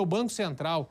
O Banco Central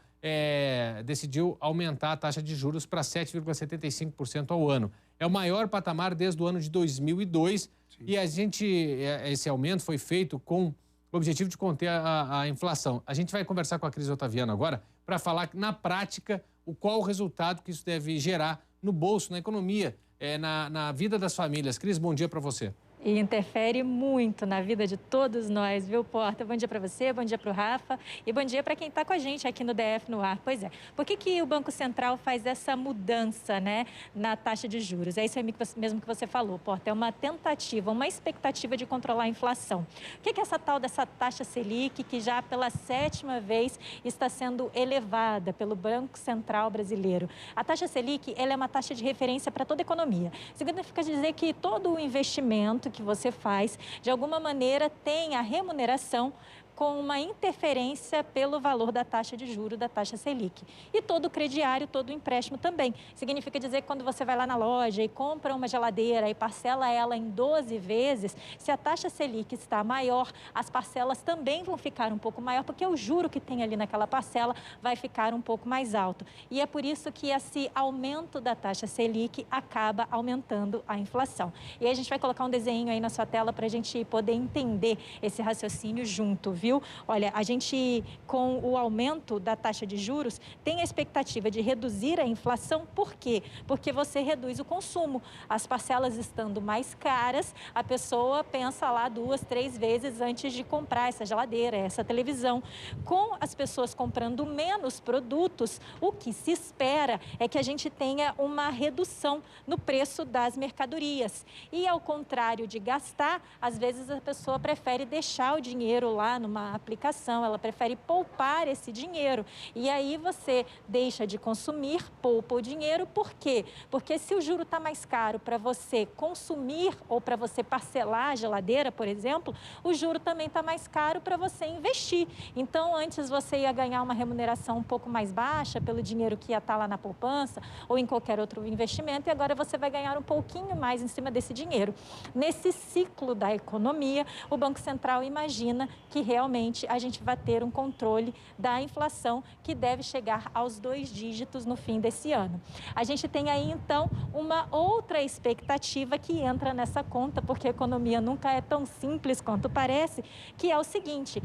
decidiu aumentar a taxa de juros para 7,75% ao ano. É o maior patamar desde o ano de 2002. Sim. E esse aumento foi feito com o objetivo de conter a inflação. A gente vai conversar com a Cris Otaviano agora para falar na prática qual o resultado que isso deve gerar no bolso, na economia, na vida das famílias. Cris, bom dia para você. E interfere muito na vida de todos nós, viu, Porta? Bom dia para você, bom dia para o Rafa e bom dia para quem está com a gente aqui no DF no ar. Pois é, por que o Banco Central faz essa mudança, né, na taxa de juros? É isso aí mesmo que você falou, Porta, é uma tentativa, uma expectativa de controlar a inflação. O que é essa tal dessa taxa Selic, que já pela 7ª vez está sendo elevada pelo Banco Central brasileiro? A taxa Selic, ela é uma taxa de referência para toda a economia. Significa dizer que todo o investimento que você faz, de alguma maneira, tem a remuneração com uma interferência pelo valor da taxa de juros, da taxa Selic. E todo o crediário, todo o empréstimo também. Significa dizer que quando você vai lá na loja e compra uma geladeira e parcela ela em 12 vezes, se a taxa Selic está maior, as parcelas também vão ficar um pouco maior, porque o juro que tem ali naquela parcela vai ficar um pouco mais alto. E é por isso que esse aumento da taxa Selic acaba aumentando a inflação. E aí a gente vai colocar um desenho aí na sua tela para a gente poder entender esse raciocínio junto, viu? Olha, a gente, com o aumento da taxa de juros, tem a expectativa de reduzir a inflação. Por quê? Porque você reduz o consumo. As parcelas estando mais caras, a pessoa pensa lá 2, 3 vezes antes de comprar essa geladeira, essa televisão. Com as pessoas comprando menos produtos, o que se espera é que a gente tenha uma redução no preço das mercadorias. E, ao contrário de gastar, às vezes a pessoa prefere deixar o dinheiro lá numa aplicação, ela prefere poupar esse dinheiro. E aí você deixa de consumir, poupa o dinheiro. Por quê? Porque se o juro está mais caro para você consumir ou para você parcelar a geladeira, por exemplo, o juro também está mais caro para você investir. Então, antes você ia ganhar uma remuneração um pouco mais baixa pelo dinheiro que ia estar lá na poupança ou em qualquer outro investimento, e agora você vai ganhar um pouquinho mais em cima desse dinheiro. Nesse ciclo da economia, o Banco Central imagina que realmente a gente vai ter um controle da inflação que deve chegar aos 2 dígitos no fim desse ano. A gente tem aí, então, uma outra expectativa que entra nessa conta, porque a economia nunca é tão simples quanto parece, que é o seguinte: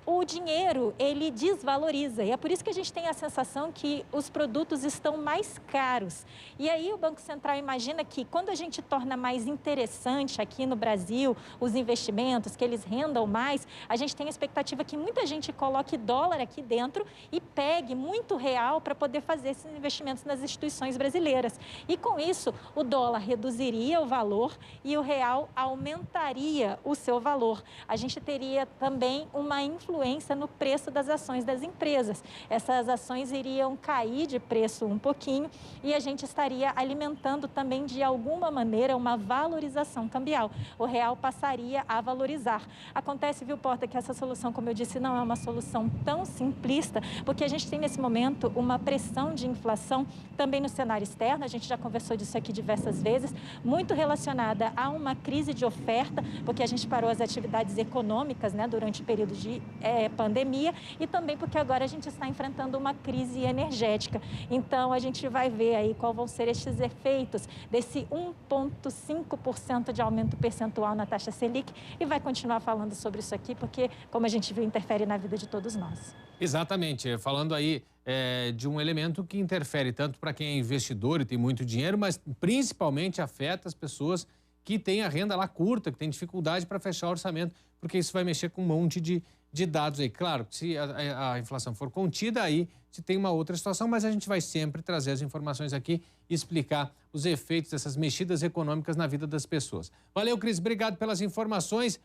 o dinheiro, ele desvaloriza, e é por isso que a gente tem a sensação que os produtos estão mais caros. E aí o Banco Central imagina que quando a gente torna mais interessante aqui no Brasil os investimentos, que eles rendam mais, a gente tem a expectativa que muita gente coloque dólar aqui dentro e pegue muito real para poder fazer esses investimentos nas instituições brasileiras. E com isso, o dólar reduziria o valor e o real aumentaria o seu valor. A gente teria também uma influência no preço das ações das empresas. Essas ações iriam cair de preço um pouquinho e a gente estaria alimentando também, de alguma maneira, uma valorização cambial. O real passaria a valorizar. Acontece, viu, Porta, que essa solução, como eu disse, não é uma solução tão simplista, porque a gente tem nesse momento uma pressão de inflação também no cenário externo. A gente já conversou disso aqui diversas vezes, muito relacionada a uma crise de oferta, porque a gente parou as atividades econômicas, né, durante o período de pandemia, e também porque agora a gente está enfrentando uma crise energética. Então, a gente vai ver aí quais vão ser estes efeitos desse 1,5% de aumento percentual na taxa Selic, e vai continuar falando sobre isso aqui, porque, como a gente viu, interfere na vida de todos nós. Exatamente, falando aí de um elemento que interfere tanto para quem é investidor e tem muito dinheiro, mas principalmente afeta as pessoas que têm a renda lá curta, que têm dificuldade para fechar o orçamento, porque isso vai mexer com um monte de dados aí. Claro, se a inflação for contida, aí se tem uma outra situação, mas a gente vai sempre trazer as informações aqui e explicar os efeitos dessas mexidas econômicas na vida das pessoas. Valeu, Cris, obrigado pelas informações.